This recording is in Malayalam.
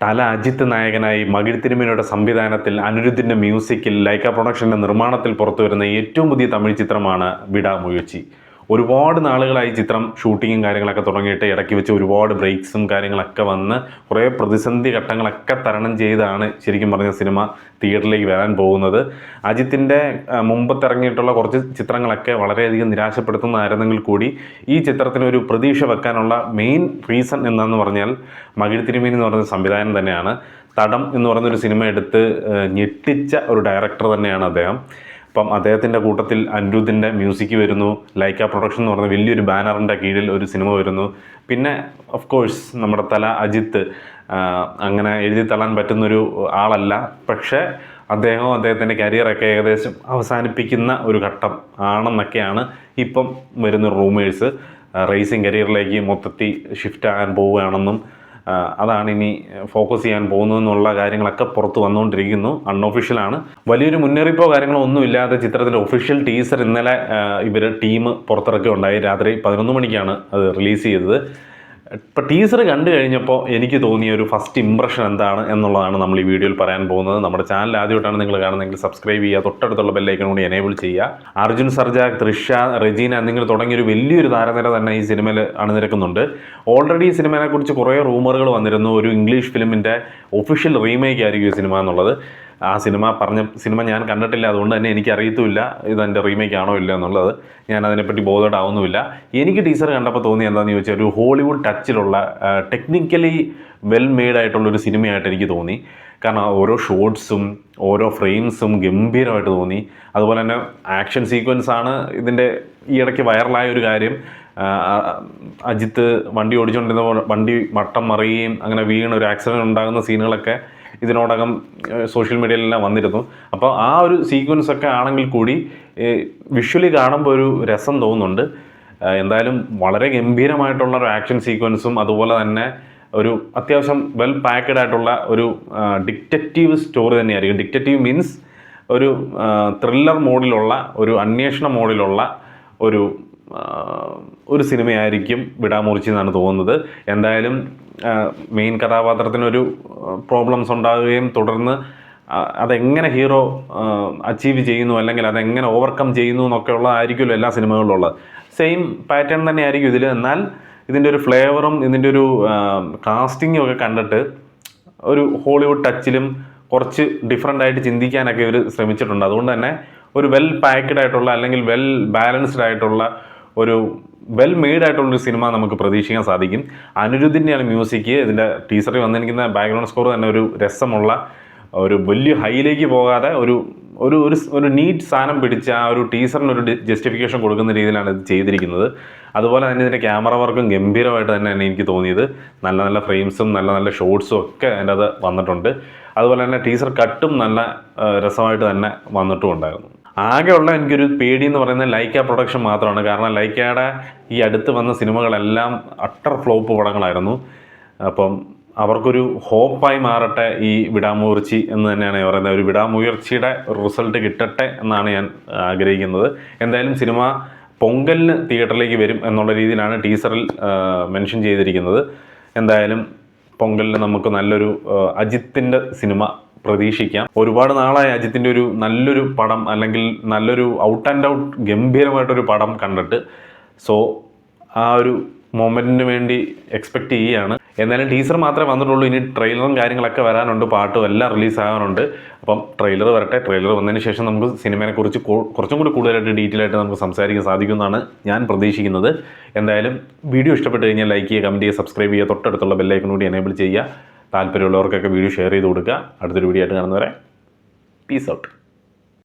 തല അജിത്ത് നായകനായി മകിഴ് തിരുമേനിയുടെ സംവിധാനത്തിൽ അനിരുദ്ധിൻ്റെ മ്യൂസിക്കിൽ ലൈക്ക പ്രൊഡക്ഷൻ്റെ നിർമ്മാണത്തിൽ പുറത്തു വരുന്ന ഏറ്റവും പുതിയ തമിഴ് ചിത്രമാണ് വിടാമുയർച്ചി. ഒരുപാട് നാളുകളായി ചിത്രം ഷൂട്ടിങ്ങും കാര്യങ്ങളൊക്കെ തുടങ്ങിയിട്ട് ഇടയ്ക്ക് വെച്ച് ഒരുപാട് ബ്രേക്സും കാര്യങ്ങളൊക്കെ വന്ന് കുറേ പ്രതിസന്ധി ഘട്ടങ്ങളൊക്കെ തരണം ചെയ്താണ് ശരിക്കും പറഞ്ഞ സിനിമ തിയേറ്ററിലേക്ക് വരാൻ പോകുന്നത്. അജിത്തിൻ്റെ മുമ്പത്തിറങ്ങിയിട്ടുള്ള കുറച്ച് ചിത്രങ്ങളൊക്കെ വളരെയധികം നിരാശപ്പെടുത്തുന്നതായിരുന്നെങ്കിൽ കൂടി ഈ ചിത്രത്തിനൊരു പ്രതീക്ഷ വെക്കാനുള്ള മെയിൻ റീസൺ എന്താണെന്ന് പറഞ്ഞാൽ മകിഴ് തിരുമേനി എന്ന് പറയുന്ന സംവിധാനം തന്നെയാണ്. തടം എന്ന് പറയുന്നൊരു സിനിമ എടുത്ത് ഞെട്ടിച്ച ഒരു ഡയറക്ടർ തന്നെയാണ് അദ്ദേഹം. അപ്പം അദ്ദേഹത്തിൻ്റെ കൂട്ടത്തിൽ അനിരുദ്ധിൻ്റെ മ്യൂസിക് വരുന്നു, ലൈക്ക പ്രൊഡക്ഷൻ എന്ന് പറയുന്ന വലിയൊരു ബാനറിൻ്റെ കീഴിൽ ഒരു സിനിമ വരുന്നു. പിന്നെ ഓഫ് കോഴ്സ് നമ്മുടെ തല അജിത്ത് അങ്ങനെ എഴുതി തള്ളാൻ പറ്റുന്നൊരു ആളല്ല. പക്ഷേ അദ്ദേഹത്തിൻ്റെ കരിയറൊക്കെ ഏകദേശം അവസാനിപ്പിക്കുന്ന ഒരു ഘട്ടം ആണെന്നൊക്കെയാണ് ഇപ്പം വരുന്ന റൂമേഴ്സ്. റേസിംഗ് കരിയറിലേക്ക് മൊത്തത്തിൽ ഷിഫ്റ്റ് ആകാൻ പോവുകയാണെന്നും അതാണ് ഇനി ഫോക്കസ് ചെയ്യാൻ പോകുന്നതെന്നുള്ള കാര്യങ്ങളൊക്കെ പുറത്ത് വന്നുകൊണ്ടിരിക്കുന്നു. അൺഒഫീഷ്യലാണ്. വലിയൊരു മുന്നറിയിപ്പോ കാര്യങ്ങളോ ഒന്നും ഇല്ലാതെ ചിത്രത്തിൻ്റെ ഒഫീഷ്യൽ ടീസർ ഇന്നലെ ഇവർ ടീം പുറത്തിറക്കുകയുണ്ടായി. രാത്രി 11 മണിക്കാണ് അത് റിലീസ് ചെയ്തത്. ഇപ്പോൾ ടീസർ കണ്ടു കഴിഞ്ഞപ്പോൾ എനിക്ക് തോന്നിയ ഒരു ഫസ്റ്റ് ഇംപ്രഷൻ എന്താണ് എന്നുള്ളതാണ് നമ്മൾ ഈ വീഡിയോയിൽ പറയാൻ പോകുന്നത്. നമ്മുടെ ചാനൽ ആദ്യമായിട്ടാണ് നിങ്ങൾ കാണുന്നതെങ്കിൽ സബ്സ്ക്രൈബ് ചെയ്യുക, തൊട്ടടുത്തുള്ള ബെല്ലൈക്കൺ കൂടി എനേബിൾ ചെയ്യുക. അർജുൻ സർജ, തൃഷ, റെജീന എന്നിങ്ങനെ തുടങ്ങിയൊരു വലിയൊരു താരനിര തന്നെ ഈ സിനിമയിൽ അണിനിരക്കുന്നുണ്ട്. ഓൾറെഡി ഈ സിനിമയെക്കുറിച്ച് കുറേ റൂമറുകൾ വന്നിരുന്നു. ഒരു ഇംഗ്ലീഷ് ഫിലിമിൻ്റെ ഒഫീഷ്യൽ റീമേക്ക് ആയിരിക്കും ഈ സിനിമ എന്നുള്ളത്. ആ സിനിമ ഞാൻ കണ്ടിട്ടില്ല, അതുകൊണ്ട് തന്നെ എനിക്കറിയത്തുമില്ല ഇതെൻ്റെ റീമേക്ക് ആണോ ഇല്ല എന്നുള്ളത്. ഞാൻ അതിനെപ്പറ്റി ബോധേഡാവുന്നുമില്ല. എനിക്ക് ടീസർ കണ്ടപ്പോൾ തോന്നി എന്താണെന്ന് ചോദിച്ചാൽ ഒരു ഹോളിവുഡ് ടച്ചിലുള്ള ടെക്നിക്കലി വെൽ മെയ്ഡ് ആയിട്ടുള്ളൊരു സിനിമയായിട്ട് എനിക്ക് തോന്നി. കാരണം ഓരോ ഷോട്ട്സും ഓരോ ഫ്രെയിംസും ഗംഭീരമായിട്ട് തോന്നി. അതുപോലെ തന്നെ ആക്ഷൻ സീക്വൻസാണ് ഇതിൻ്റെ ഈ ഇടയ്ക്ക് വൈറലായ ഒരു കാര്യം. അജിത്ത് വണ്ടി ഓടിച്ചുകൊണ്ടിരുന്ന വണ്ടി മട്ടം മറിയുകയും അങ്ങനെ വീണ് ഒരു ആക്സിഡൻറ്റ് ഉണ്ടാകുന്ന സീനുകളൊക്കെ ഇതിനോടകം സോഷ്യൽ മീഡിയയിലെല്ലാം വന്നിരുന്നു. അപ്പോൾ ആ ഒരു സീക്വൻസൊക്കെ ആണെങ്കിൽ കൂടി വിഷ്വലി കാണുമ്പോൾ ഒരു രസം തോന്നുന്നുണ്ട്. എന്തായാലും വളരെ ഗംഭീരമായിട്ടുള്ള ഒരു ആക്ഷൻ സീക്വൻസും അതുപോലെ തന്നെ ഒരു അത്യാവശ്യം വെൽ പാക്ക്ഡ് ആയിട്ടുള്ള ഒരു ഡിറ്റക്റ്റീവ് സ്റ്റോറി തന്നെയായിരിക്കും. ഡിറ്റക്റ്റീവ് മീൻസ് ഒരു ത്രില്ലർ മോഡിലുള്ള ഒരു അന്വേഷണ മോഡിലുള്ള ഒരു സിനിമയായിരിക്കും വിടാമുയർച്ചി എന്നാണ് തോന്നുന്നത്. എന്തായാലും മെയിൻ കഥാപാത്രത്തിനൊരു പ്രോബ്ലംസ് ഉണ്ടാകുകയും തുടർന്ന് അതെങ്ങനെ ഹീറോ അച്ചീവ് ചെയ്യുന്നു അല്ലെങ്കിൽ അതെങ്ങനെ ഓവർകം ചെയ്യുന്നു എന്നൊക്കെ ഉള്ളതായിരിക്കുമല്ലോ എല്ലാ സിനിമകളിലും ഉള്ളത്. സെയിം പാറ്റേൺ തന്നെ ആയിരിക്കും ഇതിൽ. എന്നാൽ ഇതിൻ്റെ ഒരു ഫ്ലേവറും ഇതിൻ്റെ ഒരു കാസ്റ്റിങ്ങും ഒക്കെ കണ്ടിട്ട് ഒരു ഹോളിവുഡ് ടച്ചിലും കുറച്ച് ഡിഫറെൻ്റ് ആയിട്ട് ചിന്തിക്കാനൊക്കെ ഇവർ ശ്രമിച്ചിട്ടുണ്ട്. അതുകൊണ്ട് തന്നെ ഒരു വെൽ പാക്ക്ഡ് ആയിട്ടുള്ള അല്ലെങ്കിൽ വെൽ ബാലൻസ്ഡ് ആയിട്ടുള്ള ഒരു വെൽ മെയ്ഡ് ആയിട്ടുള്ളൊരു സിനിമ നമുക്ക് പ്രതീക്ഷിക്കാൻ സാധിക്കും. അനിരുദ്ധിൻ്റെയാണ് മ്യൂസിക്. ഇതിൻ്റെ ടീസറിൽ വന്നിരിക്കുന്ന ബാക്ക്ഗ്രൗണ്ട് സ്കോർ തന്നെ ഒരു രസമുള്ള ഒരു വലിയ ഹൈയിലേക്ക് പോകാതെ ഒരു ഒരു ഒരു നീറ്റ് സാധനം പിടിച്ച ആ ഒരു ടീസറിനൊരു ജസ്റ്റിഫിക്കേഷൻ കൊടുക്കുന്ന രീതിയിലാണ് ഇത് ചെയ്തിരിക്കുന്നത്. അതുപോലെ തന്നെ ഇതിൻ്റെ ക്യാമറ വർക്കും ഗംഭീരമായിട്ട് തന്നെയാണ് എനിക്ക് തോന്നിയത്. നല്ല നല്ല ഫ്രെയിംസും നല്ല നല്ല ഷോട്ട്സും ഒക്കെ അതിൻ്റെ അത് വന്നിട്ടുണ്ട്. അതുപോലെ തന്നെ ടീസർ കട്ടും നല്ല രസമായിട്ട് തന്നെ വന്നിട്ടും ഉണ്ടായിരുന്നു. ആകെയുള്ള എനിക്കൊരു പേടി എന്ന് പറയുന്നത് ലൈക്ക പ്രൊഡക്ഷൻ മാത്രമാണ്. കാരണം ലൈക്കയുടെ ഈ അടുത്ത് വന്ന സിനിമകളെല്ലാം അട്ടർ ഫ്ലോപ്പ് പടങ്ങളായിരുന്നു. അപ്പം അവർക്കൊരു ഹോപ്പായി മാറട്ടെ ഈ വിടാമുയർച്ചി എന്ന് തന്നെയാണ് പറയുന്നത്. ഒരു വിടാമുയർച്ചിയുടെ റിസൾട്ട് കിട്ടട്ടെ എന്നാണ് ഞാൻ ആഗ്രഹിക്കുന്നത്. എന്തായാലും സിനിമ പൊങ്കലിന് തിയേറ്ററിലേക്ക് വരും എന്നുള്ള രീതിയിലാണ് ടീസറിൽ മെൻഷൻ ചെയ്തിരിക്കുന്നത്. എന്തായാലും പൊങ്കലിന് നമുക്ക് നല്ലൊരു അജിത്തിൻ്റെ സിനിമ പ്രതീക്ഷിക്കാം. ഒരുപാട് നാളായി അജിത്തിൻ്റെ ഒരു നല്ലൊരു പടം അല്ലെങ്കിൽ നല്ലൊരു ഔട്ട് ആൻഡ് ഔട്ട് ഗംഭീരമായിട്ടൊരു പടം കണ്ടിട്ട്. സോ ആ ഒരു മൊമെൻറ്റിന് വേണ്ടി എക്സ്പെക്റ്റ് ചെയ്യുകയാണ്. എന്നാലും ടീസർ മാത്രമേ വന്നിട്ടുള്ളൂ. ഇനി ട്രെയിലറും കാര്യങ്ങളൊക്കെ വരാനുണ്ട്, പാട്ടും എല്ലാം റിലീസാകാനുണ്ട്. അപ്പം ട്രെയിലർ വരട്ടെ. ട്രെയിലർ വന്നതിന് ശേഷം നമുക്ക് സിനിമയെക്കുറിച്ച് കുറച്ചും കൂടി കൂടുതലായിട്ട് ഡീറ്റെയിൽ ആയിട്ട് നമുക്ക് സംസാരിക്കാൻ സാധിക്കുമെന്നാണ് ഞാൻ പ്രതീക്ഷിക്കുന്നത്. എന്തായാലും വീഡിയോ ഇഷ്ടപ്പെട്ട് കഴിഞ്ഞാൽ ലൈക്ക് ചെയ്യുക, കമൻറ്റ് ചെയ്യുക, സബ്സ്ക്രൈബ് ചെയ്യുക, തൊട്ടടുത്തുള്ള ബെല്ലൈക്കൺ കൂടി എനേബിൾ ചെയ്യുക. താല്പര്യമുള്ളവർക്കൊക്കെ വീഡിയോ ഷെയർ ചെയ്ത് കൊടുക്കുക. അടുത്തൊരു വീഡിയോ ആയിട്ട് കാണുന്നവരെ പീസ് ഔട്ട്.